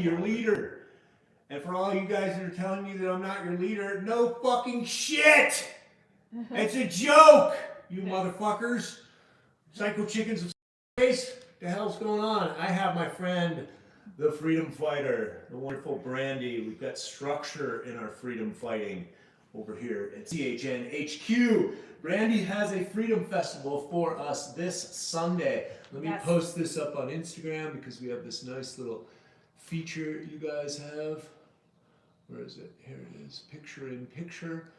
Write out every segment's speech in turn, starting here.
your leader. And for all you guys that are telling me that I'm not your leader, no fucking shit! It's a joke, you motherfuckers. Psycho chickens of space. The hell's going on? I have my friend, the freedom fighter, the wonderful Brandy. We've got structure in our freedom fighting over here at CHNHQ. Brandy has a freedom festival for us this Sunday. Let me post this up on Instagram because we have this nice little feature you guys have. Where is it? Here it is. Picture in picture.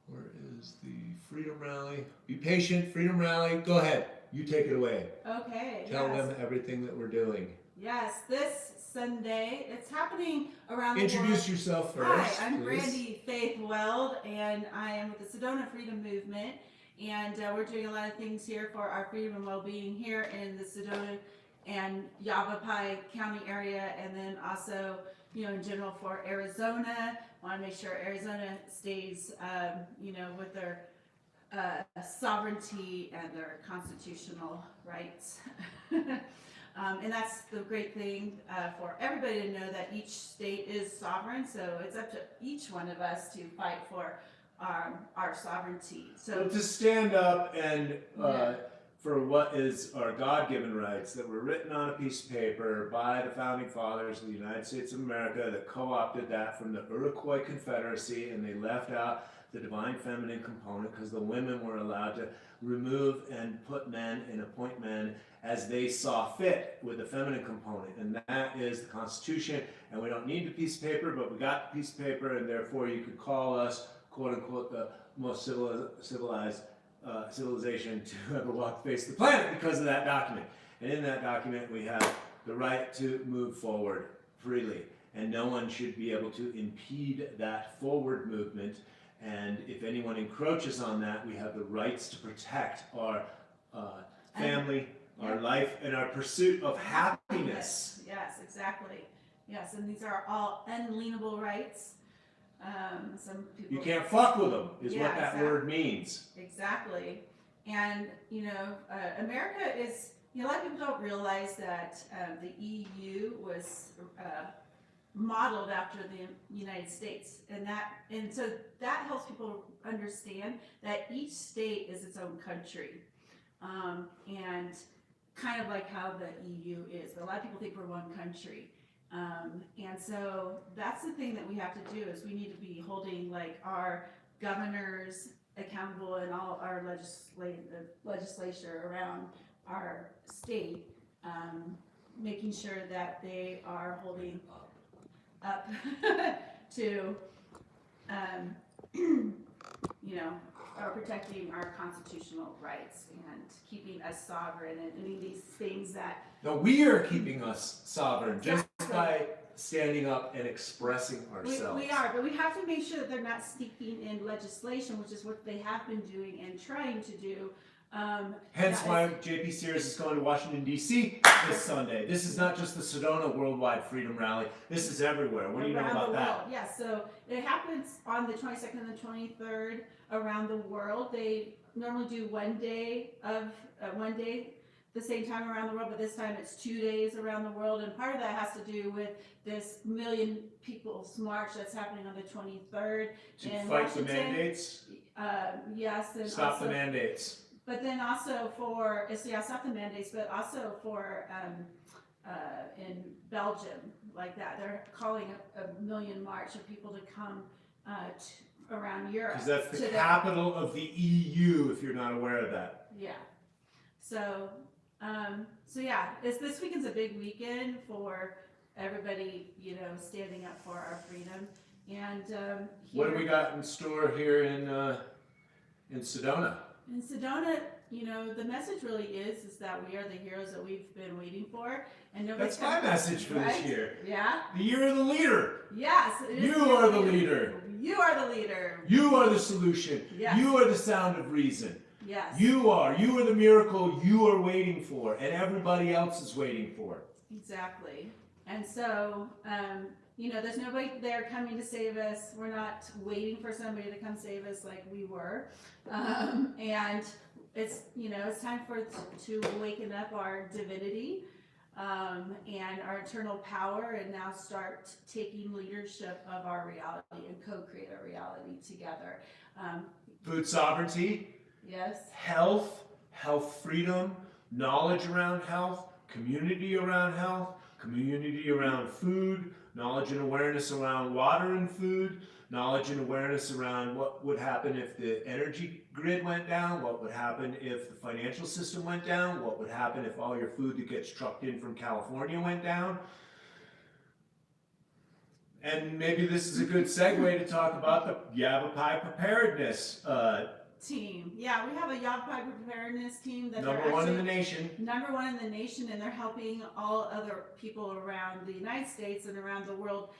Where is the freedom rally? Be patient, freedom rally. Go ahead. You take it away. Okay. Tell them everything that we're doing. Yes, this Sunday, it's happening around the world. Introduce yourself first. Hi, I'm please. Brandy Faith Weld, and I am with the Sedona Freedom Movement. And we're doing a lot of things here for our freedom and well-being here in the Sedona and Yavapai County area, and then also, in general for Arizona. Want to make sure Arizona stays, with their sovereignty and their constitutional rights. And that's the great thing for everybody to know, that each state is sovereign, so it's up to each one of us to fight for our sovereignty. So to stand up and for what is our God-given rights that were written on a piece of paper by the founding fathers of the United States of America that co-opted that from the Iroquois Confederacy, and they left out the divine feminine component because the women were allowed to remove and put men and appoint men as they saw fit with the feminine component, and that is the Constitution. And we don't need the piece of paper, but we got the piece of paper, and therefore you could call us, quote unquote, the most civilized civilization to ever walk the face of the planet because of that document. And in that document we have the right to move forward freely, and no one should be able to impede that forward movement. And if anyone encroaches on that, we have the rights to protect our family, our life, and our pursuit of happiness. Yes, exactly. Yes, and these are all unalienable rights. Some people, you can't fuck with them, is what that word means. Exactly. And, America is, a lot of people don't realize that the EU was modeled after the United States, and so that helps people understand that each state is its own country, and kind of like how the EU is. But a lot of people think we're one country, and so that's the thing that we have to do, is we need to be holding like our governors accountable and all our legislature around our state, making sure that they are holding up to, are protecting our constitutional rights and keeping us sovereign, and doing these things that... No, we are keeping us sovereign just by standing up and expressing ourselves. We are, but we have to make sure that they're not sneaking in legislation, which is what they have been doing and trying to do. Hence why JP Sears is going to Washington, D.C. this Sunday. This is not just the Sedona Worldwide Freedom Rally. This is everywhere. What do you know about that? Yeah, so it happens on the 22nd and the 23rd around the world. They normally do one day the same time around the world, but this time it's 2 days around the world. And part of that has to do with this Million People's March that's happening on the 23rd. To fight the mandates? Yes. And stop the mandates. But then also for, stop the mandates, but also for in Belgium, like that, they're calling a million march of people to come around Europe. Because that's the capital of the EU, if you're not aware of that. Yeah. So yeah, this weekend's a big weekend for everybody, standing up for our freedom. And what do we got in store here in Sedona? In Sedona, the message really is that we are the heroes that we've been waiting for, and that's my message for this year. Yeah. The year of the leader. Yes. You are the leader. You are the leader. You are the solution. Yes. You are the sound of reason. Yes. You are the miracle you are waiting for, and everybody else is waiting for. Exactly. And so, there's nobody there coming to save us. We're not waiting for somebody to come save us like we were. And it's, it's time to awaken up our divinity, and our eternal power, and now start taking leadership of our reality and co-create our reality together. Food sovereignty, Yes. health, health freedom, knowledge around health, community around health, community around food, knowledge and awareness around water and food, knowledge and awareness around what would happen if the energy grid went down, what would happen if the financial system went down, what would happen if all your food that gets trucked in from California went down. And maybe this is a good segue to talk about the Yavapai preparedness team. Yeah, we have a Yavapai preparedness team that number one in the nation. Number one in the nation, and they're helping all other people around the United States and around the world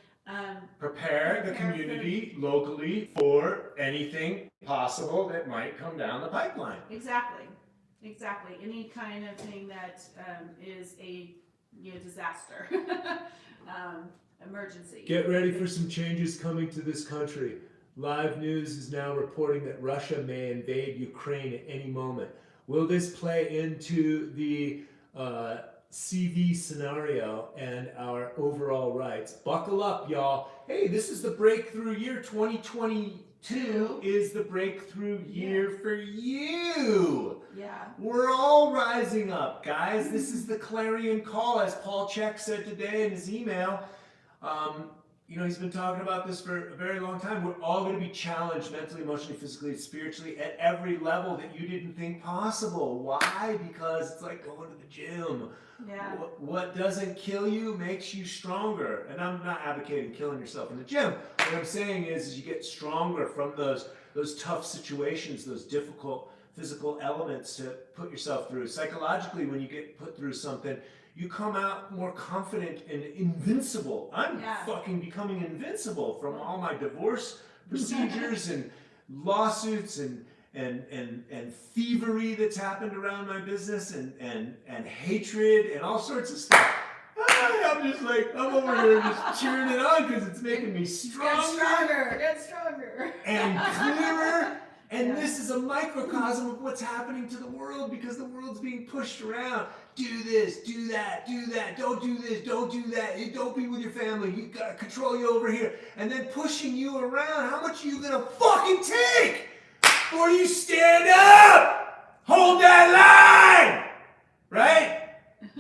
prepare the community locally for anything possible that might come down the pipeline. Exactly. Any kind of thing that is a disaster, emergency. Get ready for some changes coming to this country. Live News is now reporting that Russia may invade Ukraine at any moment. Will this play into the CV scenario and our overall rights? Buckle up, y'all. Hey, this is the breakthrough year. 2022 is the breakthrough year for you. Yeah. We're all rising up, guys. This is the clarion call, as Paul Chek said today in his email. He's been talking about this for a very long time. We're all going to be challenged mentally, emotionally, physically, spiritually at every level that you didn't think possible. Why? Because it's like going to the gym. Yeah. What doesn't kill you makes you stronger. And I'm not advocating killing yourself in the gym. What I'm saying is you get stronger from those tough situations, those difficult physical elements to put yourself through. Psychologically, when you get put through something, you come out more confident and invincible. I'm fucking becoming invincible from all my divorce procedures and lawsuits and thievery that's happened around my business and hatred and all sorts of stuff. I'm just like, I'm over here just cheering it on because it's making me stronger. Get stronger. And clearer. And this is a microcosm of what's happening to the world because the world's being pushed around. Do this, do that, don't do this, don't do that, don't be with your family, you gotta control you over here. And then pushing you around. How much are you gonna fucking take before you stand up? Hold that line! Right?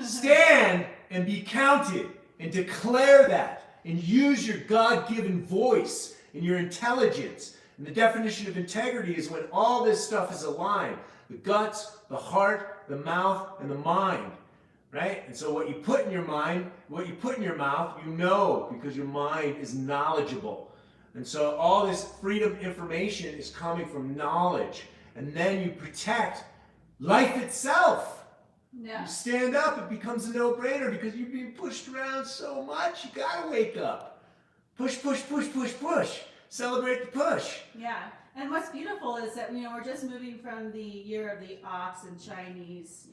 Stand and be counted and declare that and use your God-given voice and your intelligence. And the definition of integrity is when all this stuff is aligned. The guts, the heart, the mouth, and the mind. Right? And so what you put in your mind, what you put in your mouth, you know because your mind is knowledgeable. And so all this freedom information is coming from knowledge. And then you protect life itself. Yeah. You stand up, it becomes a no-brainer because you're being pushed around so much. You gotta wake up. Push, push, push, push, push. Celebrate the push. Yeah, and what's beautiful is that we're just moving from the year of the ox in Chinese,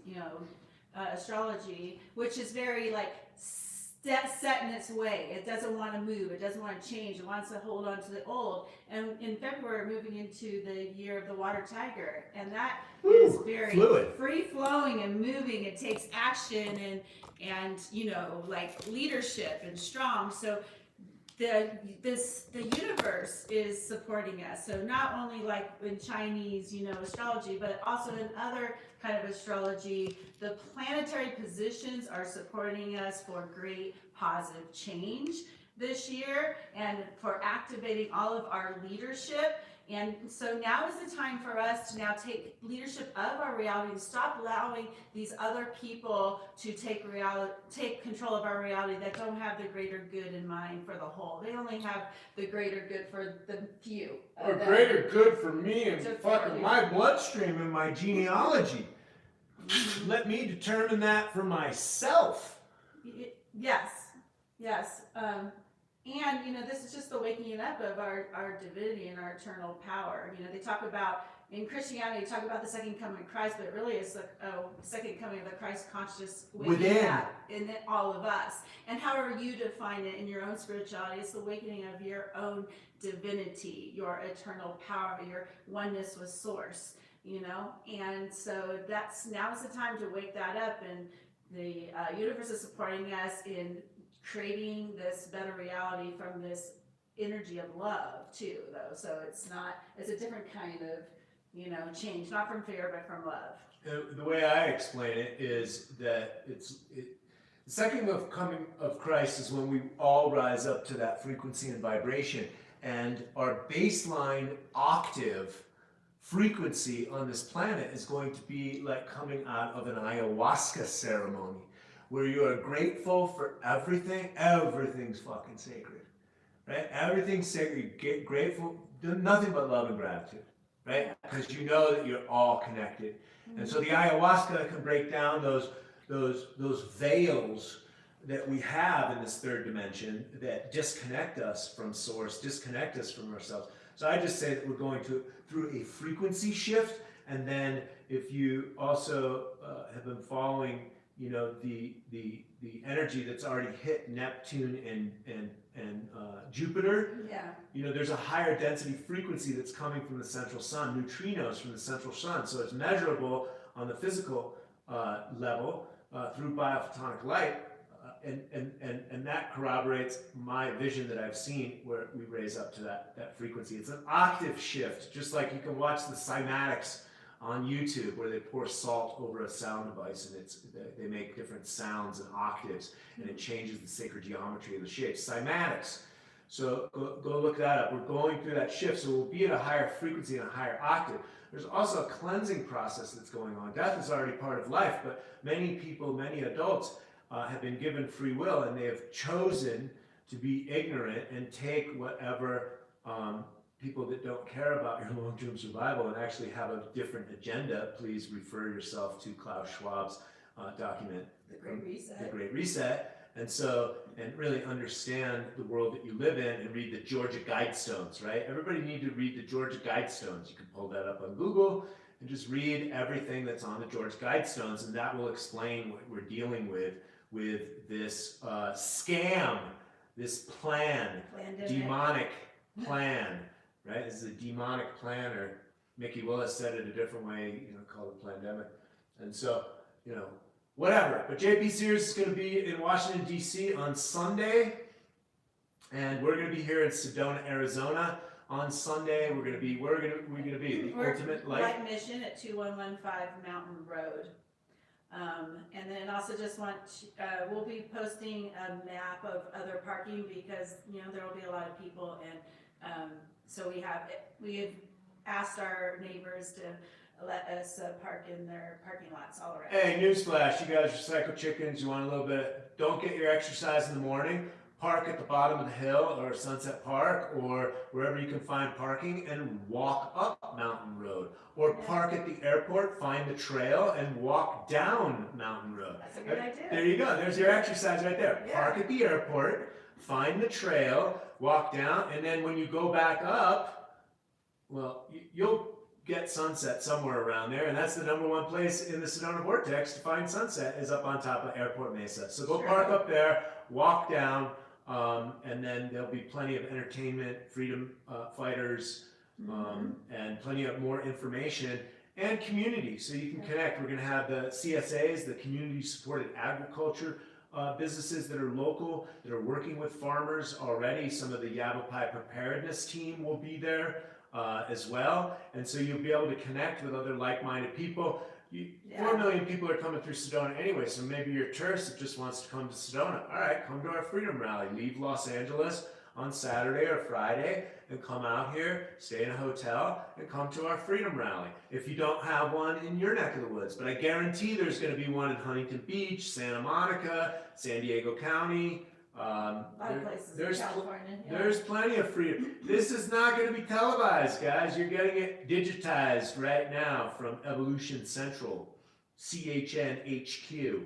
astrology, which is very like set in its way. It doesn't want to move. It doesn't want to change. It wants to hold on to the old. And in February, moving into the year of the water tiger, and that is very fluid, free flowing and moving. It takes action and like leadership and strong. So. The universe is supporting us. So not only like in Chinese, astrology, but also in other kind of astrology, the planetary positions are supporting us for great positive change this year and for activating all of our leadership. And so now is the time for us to now take leadership of our reality and stop allowing these other people to take control of our reality that don't have the greater good in mind for the whole. They only have the greater good for the few. Or greater good for me and fucking my bloodstream and my genealogy. Let me determine that for myself. Yes. And, this is just the waking up of our divinity and our eternal power. They talk about, in Christianity, they talk about the second coming of Christ, but it really is the second coming of the Christ conscious waking up in all of us. And however you define it in your own spirituality, it's the awakening of your own divinity, your eternal power, your oneness with Source, And so now's the time to wake that up and the universe is supporting us in creating this better reality from this energy of love too, though. So it's a different kind of, change, not from fear, but from love. The way I explain it is that the second coming of Christ is when we all rise up to that frequency and vibration, and our baseline octave frequency on this planet is going to be like coming out of an ayahuasca ceremony, where you are grateful for everything. Everything's fucking sacred, right? Everything's sacred. You get grateful, do nothing but love and gratitude, right? Because you know that you're all connected. And so the ayahuasca can break down those veils that we have in this third dimension that disconnect us from source, disconnect us from ourselves. So I just say that we're going through a frequency shift, and then if you also have been following, the energy that's already hit Neptune and Jupiter, there's a higher density frequency that's coming from the central sun, neutrinos from the central sun. So it's measurable on the physical level through biophotonic light. And that corroborates my vision that I've seen where we raise up to that frequency. It's an octave shift, just like you can watch the cymatics on YouTube where they pour salt over a sound device and they make different sounds and octaves, and it changes the sacred geometry of the shapes. Cymatics. So go look that up. We're going through that shift, so we'll be at a higher frequency and a higher octave. There's also a cleansing process that's going on. Death is already part of life, but many people, many adults, have been given free will, and they have chosen to be ignorant and take whatever people that don't care about your long-term survival and actually have a different agenda. Please refer yourself to Klaus Schwab's document, The Great Reset. The Great Reset. And really understand the world that you live in and read the Georgia Guidestones, right? Everybody needs to read the Georgia Guidestones. You can pull that up on Google and just read everything that's on the Georgia Guidestones, and that will explain what we're dealing with this scam, this plan, demonic plan, right? This is a demonic plan, or Mickey Willis said it a different way, called it pandemic. And so, whatever. But JP Sears is going to be in Washington, D.C. on Sunday, and we're going to be here in Sedona, Arizona on Sunday. We're going to be, where are we going to be? The Ultimate Light Mission at 2115 Mountain Road. And then also just we'll be posting a map of other parking because, there will be a lot of people, and so we have asked our neighbors to let us park in their parking lots all around. Hey, newsflash, you guys are psycho chickens, you want a little bit, don't get your exercise in the morning, park at the bottom of the hill or Sunset Park or wherever you can find parking and walk up Mountain Road. Or park at the airport, find the trail and walk down Mountain Road. That's a good idea. There you go, there's your exercise right there. Yeah. Park at the airport, find the trail, walk down, and then when you go back up, well, you'll get sunset somewhere around there, and that's the #1 place in the Sedona Vortex to find sunset is up on top of Airport Mesa. So go park up there, walk down, and then there'll be plenty of entertainment, freedom fighters, and plenty of more information and community so you can connect. We're going to have the CSAs, the community supported agriculture businesses that are local, that are working with farmers already. Some of the Yavapai preparedness team will be there as well, and so you'll be able to connect with other like-minded people. 4 million people are coming through Sedona anyway, so maybe you're a tourist that just wants to come to Sedona. All right, come to our Freedom Rally. Leave Los Angeles on Saturday or Friday and come out here, stay in a hotel, and come to our Freedom Rally. If you don't have one in your neck of the woods, but I guarantee there's going to be one in Huntington Beach, Santa Monica, San Diego County. A lot of places in California. There's plenty of freedom. This is not going to be televised, guys. You're getting it digitized right now from Evolution Central, CHNHQ.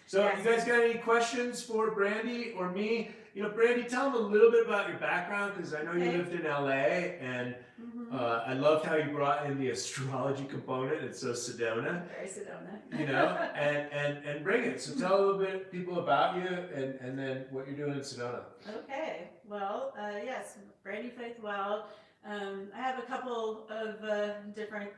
So, you guys got any questions for Brandy or me? Brandy, tell them a little bit about your background, because I know you lived in LA, and I loved how you brought in the astrology component. It's so Sedona. Very Sedona. And bring it. So tell a little bit people about you and then what you're doing in Sedona. Okay. Well, yes, Brandy Faith Wild. I have a couple of different,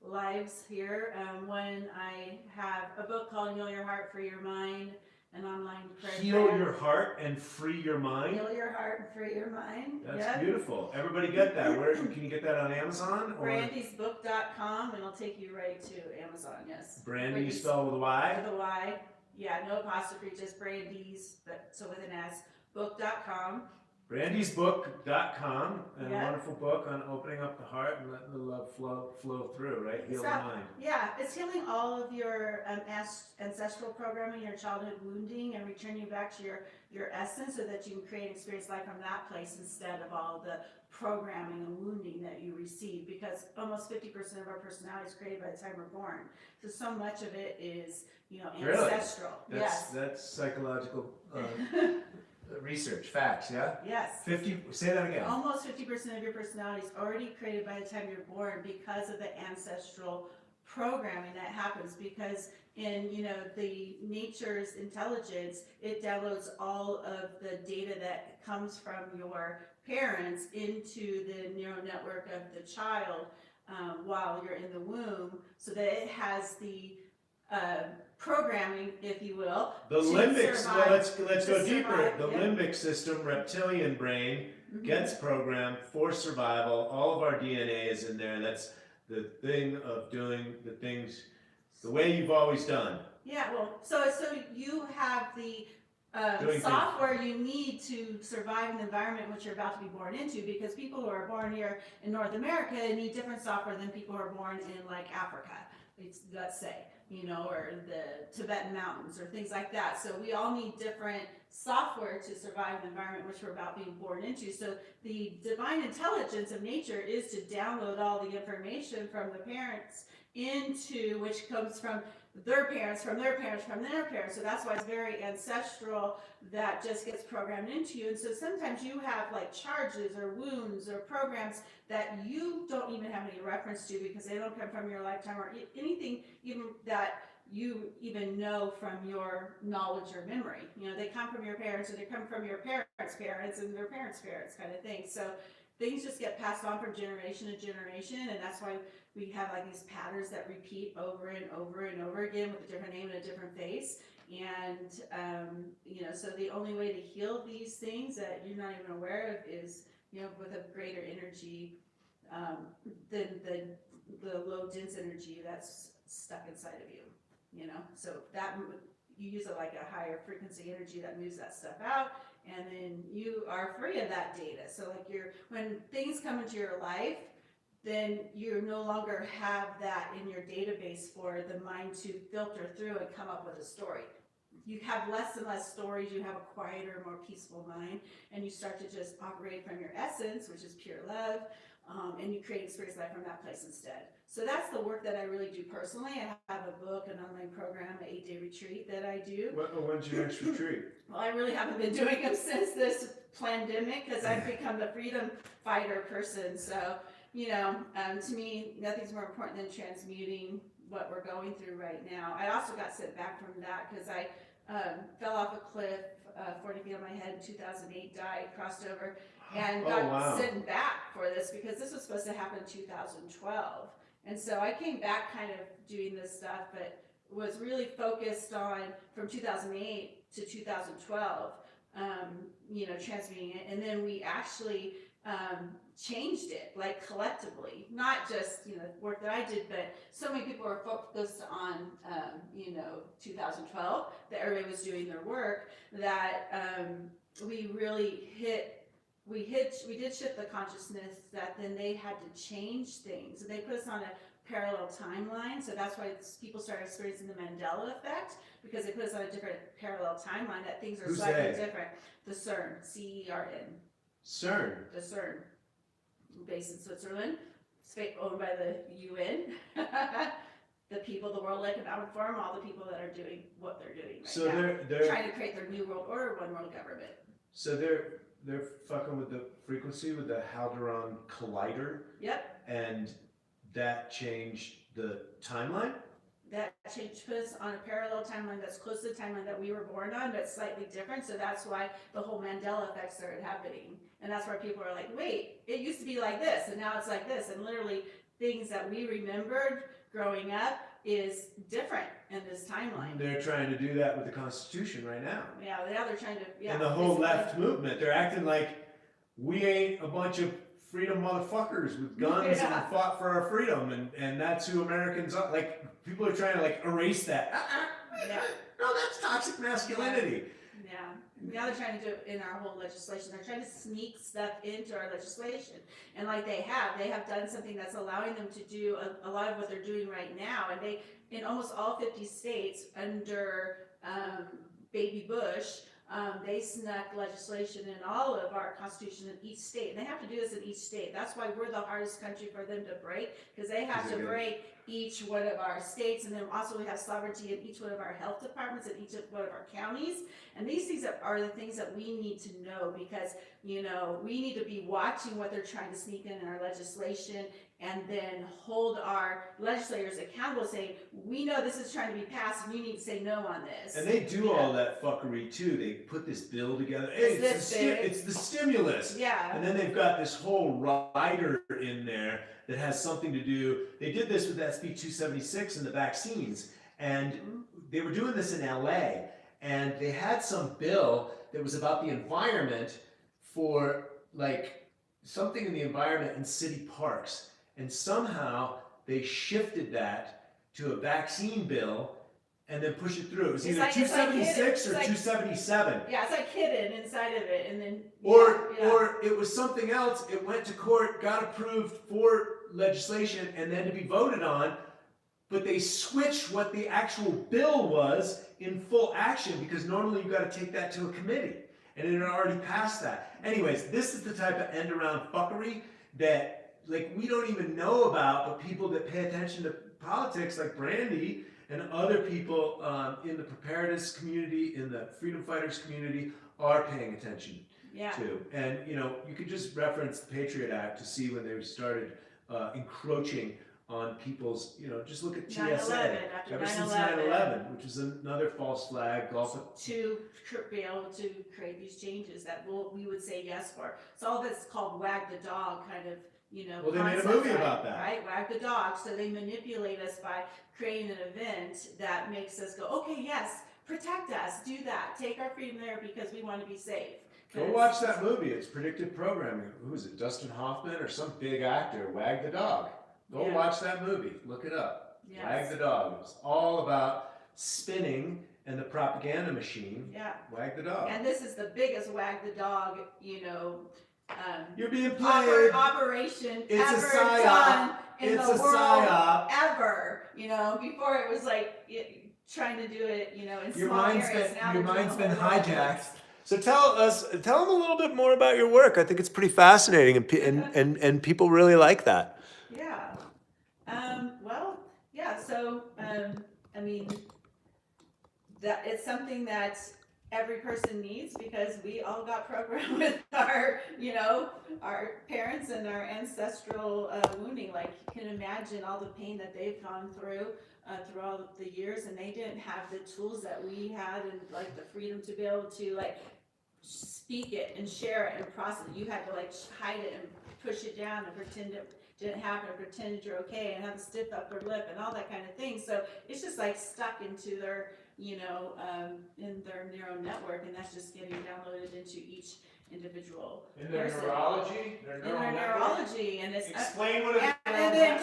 lives here when I have a book called Heal Your Heart, Free Your Mind, an online program. Heal your heart and free your mind. Heal your heart and free your mind. That's beautiful. Everybody get that. Where can you get that on Amazon? Or Brandysbook.com, and it'll take you right to Amazon. Yes. Brandy, you spell with a Y? With a Y. Yeah, no apostrophe, just Brandy's, but so with an S. Book.com. Brandysbook.com, and a wonderful book on opening up the heart and letting the love flow through, right? Heal the mind. Yeah, it's healing all of your ancestral programming, your childhood wounding, and returning you back to your essence so that you can create and experience life from that place instead of all the programming and wounding that you receive, because almost 50% of our personality is created by the time we're born. So much of it is, ancestral. Really? That's psychological research, facts, yeah? Yes. 50, say that again. Almost 50% of your personality is already created by the time you're born because of the ancestral programming that happens, because in the nature's intelligence, it downloads all of the data that comes from your parents into the neural network of the child while you're in the womb, so that it has the programming, if you will. The limbic, well, let's go deeper. The yeah. limbic system, reptilian brain, gets programmed for survival. All of our DNA is in there. That's the thing of doing the things the way you've always done. Yeah, well, so you have the software you need to survive in the environment which you're about to be born into, because people who are born here in North America need different software than people who are born in like Africa, let's say, or the Tibetan mountains or things like that. So we all need different software to survive the environment which we're about being born into. So the divine intelligence of nature is to download all the information from the parents into, which comes from their parents, from their parents, from their parents. So that's why it's very ancestral, that just gets programmed into you. And so sometimes you have like charges or wounds or programs that you don't even have any reference to, because they don't come from your lifetime or anything even that you even know from your knowledge or memory. They come from your parents, or they come from your parents' parents and their parents' parents, kind of thing. So things just get passed on from generation to generation, and that's why we have like these patterns that repeat over and over and over again with a different name and a different face. And so the only way to heal these things that you're not even aware of is with a greater energy than the low dense energy that's stuck inside of you. So that you use it like a higher frequency energy that moves that stuff out, and then you are free of that data. So like when things come into your life, then you no longer have that in your database for the mind to filter through and come up with a story. You have less and less stories, you have a quieter, more peaceful mind, and you start to just operate from your essence, which is pure love, and you create experience life from that place instead. So that's the work that I really do personally. I have a book, an online program, an 8-day retreat that I do. When's your next retreat? Well, I really haven't been doing them since this pandemic, because I've become the freedom fighter person. So, to me, nothing's more important than transmuting what we're going through right now. I also got sent back from that because I fell off a cliff, 40 feet on my head in 2008, died, crossed over, and got sent back for this, because this was supposed to happen in 2012. And so I came back kind of doing this stuff, but was really focused on from 2008 to 2012, transmuting it. And then we actually changed it, like collectively, not just, work that I did, but so many people were focused on, 2012, that everybody was doing their work, that we really we did shift the consciousness, that then they had to change things. And they put us on a parallel timeline, so that's why people started experiencing the Mandela effect, because they put us on a different parallel timeline, that things are slightly different. The CERN, CERN. CERN? The CERN, based in Switzerland, owned by the UN. The people, the World Economic Forum, all the people that are doing what they're doing right now. They're trying to create their new world order, one world government. So they're fucking with the frequency, with the Hadron Collider. Yep. And that changed the timeline? That changed, put us on a parallel timeline that's close to the timeline that we were born on, but slightly different. So that's why the whole Mandela effect started happening. And that's why people are like, wait, it used to be like this, and now it's like this. And literally, things that we remembered growing up is different in this timeline. They're trying to do that with the Constitution right now. Yeah, they're trying to, yeah. And the whole basically. left movement, they're acting like we ain't a bunch of freedom motherfuckers with guns Yeah. and fought for our freedom, and that's who Americans are. Like, people are trying to like erase that. Yeah. No, that's toxic masculinity. Yeah. Now they're trying to do it in our whole legislation. They're trying to sneak stuff into our legislation. And like they have done something that's allowing them to do a lot of what they're doing right now. And they, in almost all 50 states under Baby Bush, they snuck legislation in all of our constitution in each state. And they have to do this in each state. That's why we're the hardest country for them to break, because they have to break each one of our states. And then also we have sovereignty in each one of our health departments and each one of our counties. And these things are the things that we need to know, because, you know, we need to be watching what they're trying to sneak in our legislation, and then hold our legislators accountable, saying, we know this is trying to be passed and you need to say no on this. And they do all that fuckery too. They put this bill together. Hey, it's the stimulus. Yeah. And then they've got this whole rider in there that has something to do. They did this with SB 276 and the vaccines. And they were doing this in LA. And they had some bill that was about the environment, for like something in the environment in city parks. And somehow they shifted that to a vaccine bill and then pushed it through. It was either 276 or 277. Yeah, it's like hidden inside of it, and then or it was something else. It went to court, got approved for legislation, and then to be voted on. But they switched what the actual bill was in full action, because normally you got to take that to a committee, and it had already passed that. Anyways, this is the type of end around fuckery that, like, we don't even know about, but people that pay attention to politics, like Brandy and other people in the preparedness community, in the freedom fighters community, are paying attention to. And, you know, you could just reference the Patriot Act to see when they started encroaching on people's, you know, just look at TSA. 9/11, after ever since 9/11. 9/11, which was another false flag. To be able to create these changes that we would say yes for. So all that's called wag the dog kind of, you know. Well, they made a movie about that. Right, wag the dog. So they manipulate us by creating an event that makes us go, okay, yes, protect us, do that, take our freedom there because we want to be safe. Go watch that movie. It's predictive programming. Who is it? Dustin Hoffman or some big actor? Wag the dog. Go watch that movie. Look it up. Yes. Wag the dog. It's all about spinning and the propaganda machine. Yeah. Wag the dog. And this is the biggest wag the dog, you know, you're being played. Operation it's ever a psyop. done in it's the a world psyop. Ever. You know, before it was like trying to do it, you know, in your small mind's areas. Your mind's been hijacked. So tell them a little bit more about your work. I think it's pretty fascinating, and people really like that. Yeah. Well, yeah. So I mean, that it's something that every person needs, because we all got programmed with our, you know, our parents and our ancestral wounding. Like, you can imagine all the pain that they've gone through all the years, and they didn't have the tools that we had, and like the freedom to be able to like speak it and share it and process it. You had to like hide it and push it down and pretend it didn't happen, and pretend you're okay, and have a stiff upper lip and all that kind of thing. So it's just like stuck into their, you know, in their neural network, and that's just getting downloaded into each individual in their person. neurology, And it's explain what a and then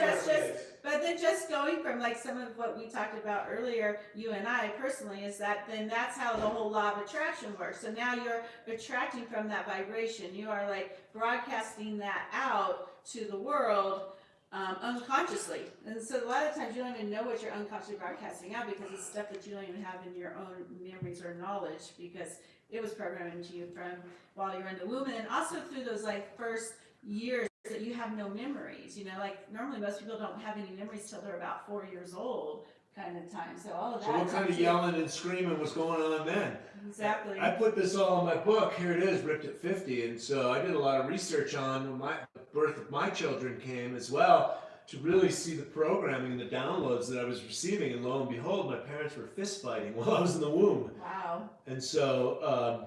but then just going from like some of what we talked about earlier, you and I personally, is that then that's how the whole law of attraction works. So now you're attracting from that vibration. You are like broadcasting that out to the world unconsciously. And so a lot of times you don't even know what you're unconsciously broadcasting out, because it's stuff that you don't even have in your own memories or knowledge, because it was programmed into you from while you're in the womb, and also through those like first years that you have no memories. You know, like normally most people don't have any memories till they're about 4 years old, kind of time. So all of that. So what kind of yelling and screaming was going on then? Exactly. I put this all in my book. Here it is, Ripped at 50. And so I did a lot of research on when the birth of my children came as well, to really see the programming and the downloads that I was receiving. And lo and behold, my parents were fist fighting while I was in the womb. Wow. And so,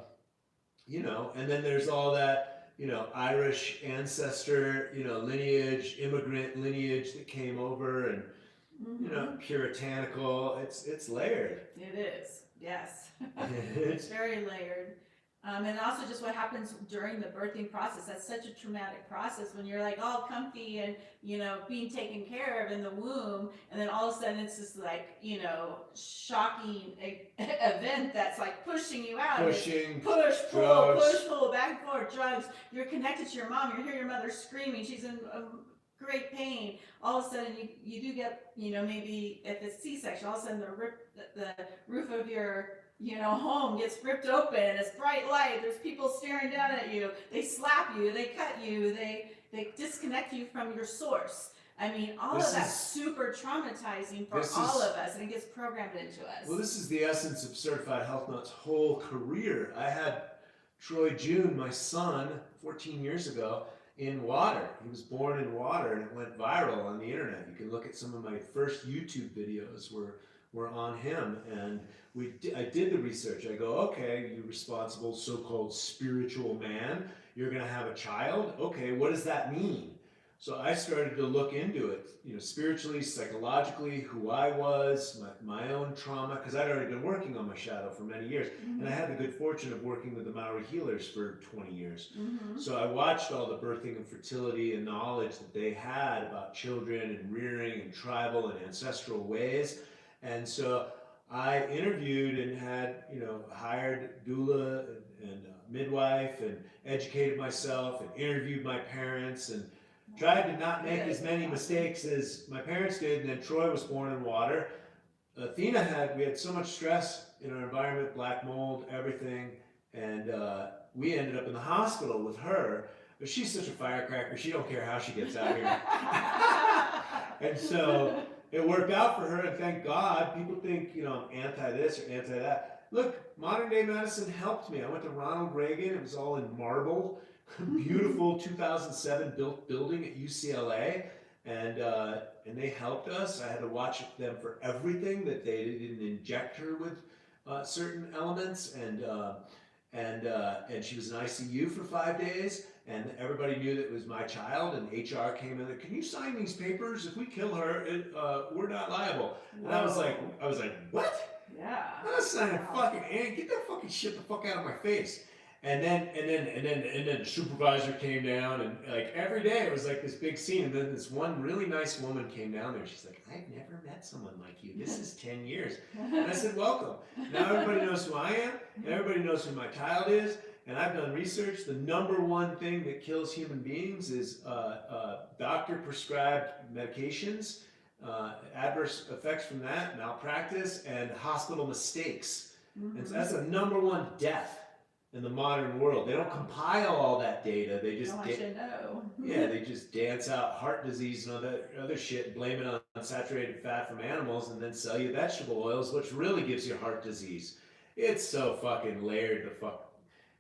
you know, and then there's all that Irish ancestor, lineage, immigrant lineage that came over, and puritanical. It's layered. It is, yes. It's It's very layered. And also just what happens during the birthing process. That's such a traumatic process when you're like all comfy and, being taken care of in the womb. And then all of a sudden it's this like, shocking event that's like pushing you out. pushing, Push, pull, drugs. push, pull, back and forth, drugs. You're connected to your mom. You hear your mother screaming. She's in great pain. All of a sudden you do get, maybe if it's C-section, all of a sudden the roof of your home gets ripped open. It's bright light. There's people staring down at you. They slap you. They cut you. They disconnect you from your source. I mean, all of that's super traumatizing for all of us, and it gets programmed into us. Well, this is the essence of Certified Health Nut's whole career. I had Troy June, my son, 14 years ago, in water. He was born in water, and it went viral on the internet. You can look at some of my first YouTube videos were on him, and I did the research. I go, okay, you responsible so-called spiritual man, you're going to have a child. Okay, what does that mean? So I started to look into it, spiritually, psychologically, who I was, my own trauma, because I'd already been working on my shadow for many years. Mm-hmm. And I had the good fortune of working with the Maori healers for 20 years. Mm-hmm. So I watched all the birthing and fertility and knowledge that they had about children and rearing and tribal and ancestral ways. And so I interviewed and had, hired doula and midwife, and educated myself and interviewed my parents and tried to not make as many mistakes as my parents did. And then Troy was born in water. Athena we had so much stress in our environment, black mold, everything. And we ended up in the hospital with her. But she's such a firecracker, she don't care how she gets out here. And so it worked out for her, and thank God. People think, I'm anti this or anti that. Look, modern day medicine helped me. I went to Ronald Reagan. It was all in marble. Beautiful 2007 built building at UCLA, and they helped us. I had to watch them for everything, that they didn't inject her with certain elements, and she was in ICU for 5 days, and everybody knew that it was my child, and HR came in. Can you sign these papers? If we kill her, we're not liable. And I was like, what? Yeah. I'm not signing fucking get that fucking shit the fuck out of my face. And then the supervisor came down, and like every day it was like this big scene. And then this one really nice woman came down there. She's like, I've never met someone like you. This is 10 years. And I said, welcome. Now everybody knows who I am. Everybody knows who my child is. And I've done research. The number one thing that kills human beings is doctor prescribed medications, adverse effects from that, malpractice, and hospital mistakes. Mm-hmm. And so that's the number one death in the modern world. They don't compile all that data. They just they just dance out heart disease and other shit, blame it on unsaturated fat from animals, and then sell you vegetable oils, which really gives you heart disease. It's so fucking layered to fuck.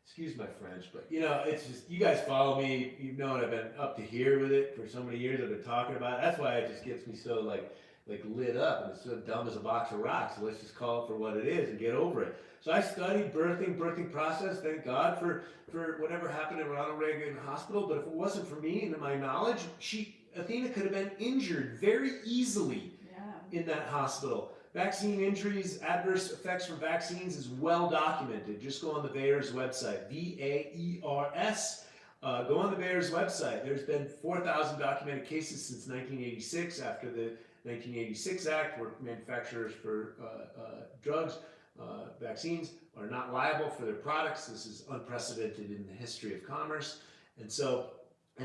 Excuse my French, but it's just, you guys follow me. You've known I've been up to here with it for so many years. I've been talking about it. That's why it just gets me so like lit up, and it's so dumb as a box of rocks. So let's just call it for what it is and get over it. So I studied birthing process. Thank God for whatever happened at Ronald Reagan Hospital. But if it wasn't for me and my knowledge, Athena could have been injured very easily in that hospital. Vaccine injuries, adverse effects from vaccines is well documented. Just go on the VAERS website, VAERS. Go on the VAERS website. There's been 4,000 documented cases since 1986, after the 1986 Act, where manufacturers for drugs, vaccines, are not liable for their products. This is unprecedented in the history of commerce. And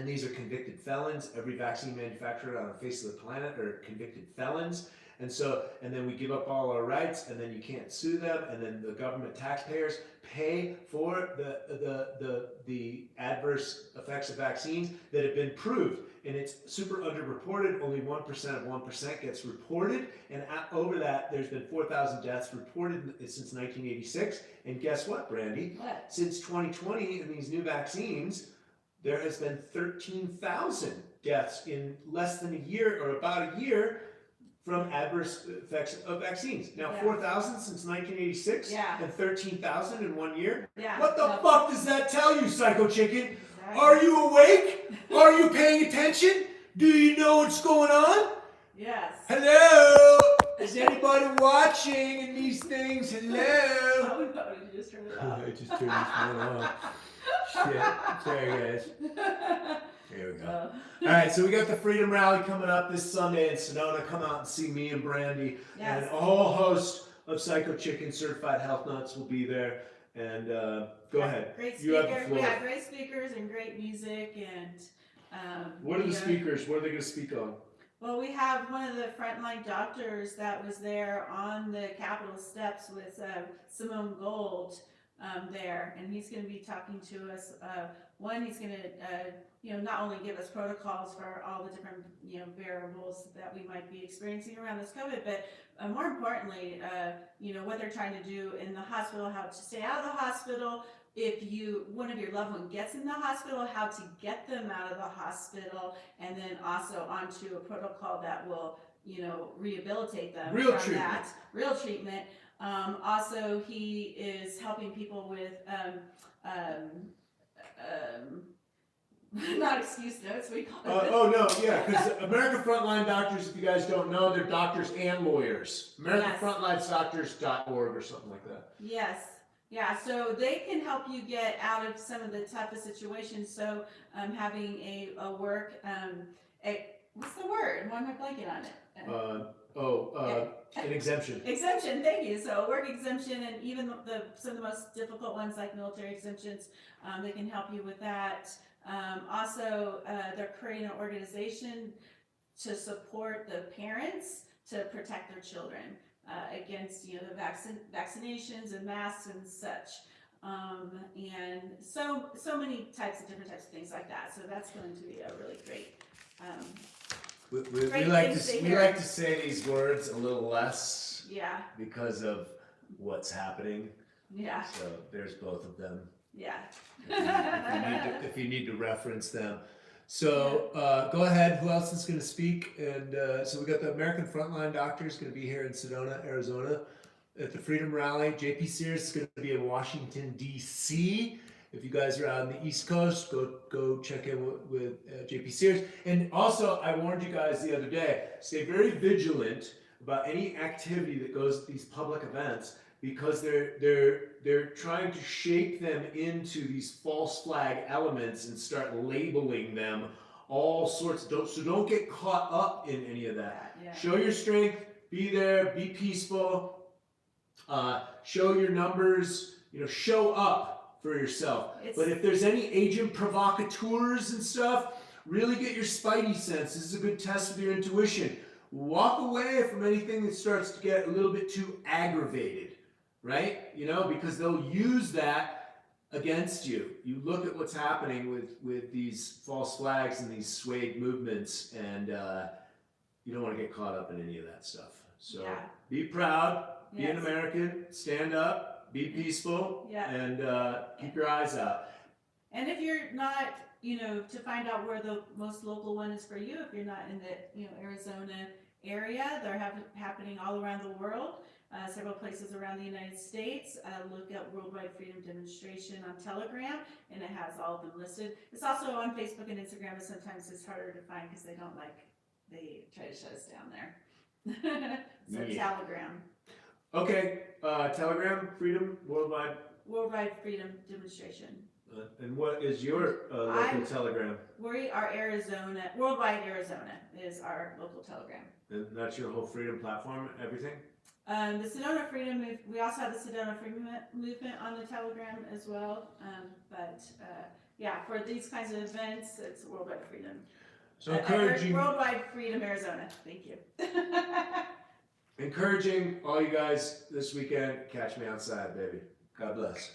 these are convicted felons. Every vaccine manufacturer on the face of the planet are convicted felons. And then we give up all our rights, and then you can't sue them, and then the government taxpayers pay for the adverse effects of vaccines that have been proved. And it's super underreported. Only 1% of 1% gets reported. And over that, there's been 4,000 deaths reported since 1986. And guess what, Brandy? What? Since 2020, in these new vaccines, there has been 13,000 deaths in less than a year, or about a year, from adverse effects of vaccines. Now, 4,000 since 1986 and 13,000 in 1 year? Yeah. What the fuck does that tell you, psycho chicken? Exactly. Are you awake? Are you paying attention? Do you know what's going on? Yes. Hello? Is anybody watching in these things? Hello? Oh no, did you just turn it off? I just turned this one off. Shit. Sorry, guys. Here we go. All right, so we got the Freedom Rally coming up this Sunday in Sedona. Come out and see me and Brandy. Yes. And a whole host of Psycho Chicken certified health nuts will be there. And go ahead. Great You have the speakers. floor. We have great speakers and great music and. What are the speakers? What are they going to speak on? Well, we have one of the frontline doctors that was there on the Capitol steps with Simone Gold there, and he's going to be talking to us. One, he's going to, not only give us protocols for all the different, variables that we might be experiencing around this COVID, but more importantly, what they're trying to do in the hospital, how to stay out of the hospital. If one of your loved one gets in the hospital, how to get them out of the hospital, and then also onto a protocol that will, rehabilitate them. Real from treatment. That. Real treatment. Also, he is helping people with not excuse notes, we call it. Oh no, yeah, because American Frontline Doctors, if you guys don't know, they're doctors and lawyers. AmericanFrontlineDoctors.org or something like that. Yes. Yeah, so they can help you get out of some of the toughest situations. So having a work, what's the word? Why am I blanking on it? An exemption. Exemption, thank you. So a work exemption, and even some of the most difficult ones like military exemptions, they can help you with that. Also, they're creating an organization to support the parents to protect their children. Against the vaccinations and masks and such, and so many different types of things like that. So that's going to be a really great. We like to say these words a little less. Yeah. Because of what's happening. Yeah. So there's both of them. Yeah. If you need to reference them. So go ahead. Who else is going to speak? And so we got the American Frontline Doctors going to be here in Sedona, Arizona, at the Freedom Rally. JP Sears is going to be in Washington D.C. If you guys are out on the East Coast, go check in with JP Sears. And also, I warned you guys the other day: stay very vigilant about any activity that goes to these public events, because they're trying to shape them into these false flag elements and start labeling them all sorts. Don't get caught up in any of that. Yeah. Show your strength, be there, be peaceful, show your numbers, show up for yourself. But if there's any agent provocateurs and stuff, really get your spidey sense. This is a good test of your intuition. Walk away from anything that starts to get a little bit too aggravated. Right? Because they'll use that against you. You look at what's happening with these false flags and these swayed movements, and you don't want to get caught up in any of that stuff. So be proud, be an American, stand up, be peaceful, and keep your eyes out. And if you're not, to find out where the most local one is for you, if you're not in the Arizona area, they're happening all around the world. Several places around the United States. Look at Worldwide Freedom Demonstration on Telegram, and it has all of them listed. It's also on Facebook and Instagram, but sometimes it's harder to find because they try to shut us down there. So Telegram. Okay, Telegram, Freedom, Worldwide Freedom Demonstration. And what is your local Telegram? We are Arizona, Worldwide Arizona is our local Telegram. And that's your whole freedom platform, everything? The Sedona Freedom Movement, we also have the Sedona Freedom Movement on the Telegram as well. For these kinds of events, it's Worldwide Freedom. So Worldwide Freedom Arizona. Thank you. Encouraging all you guys this weekend, catch me outside, baby. God bless.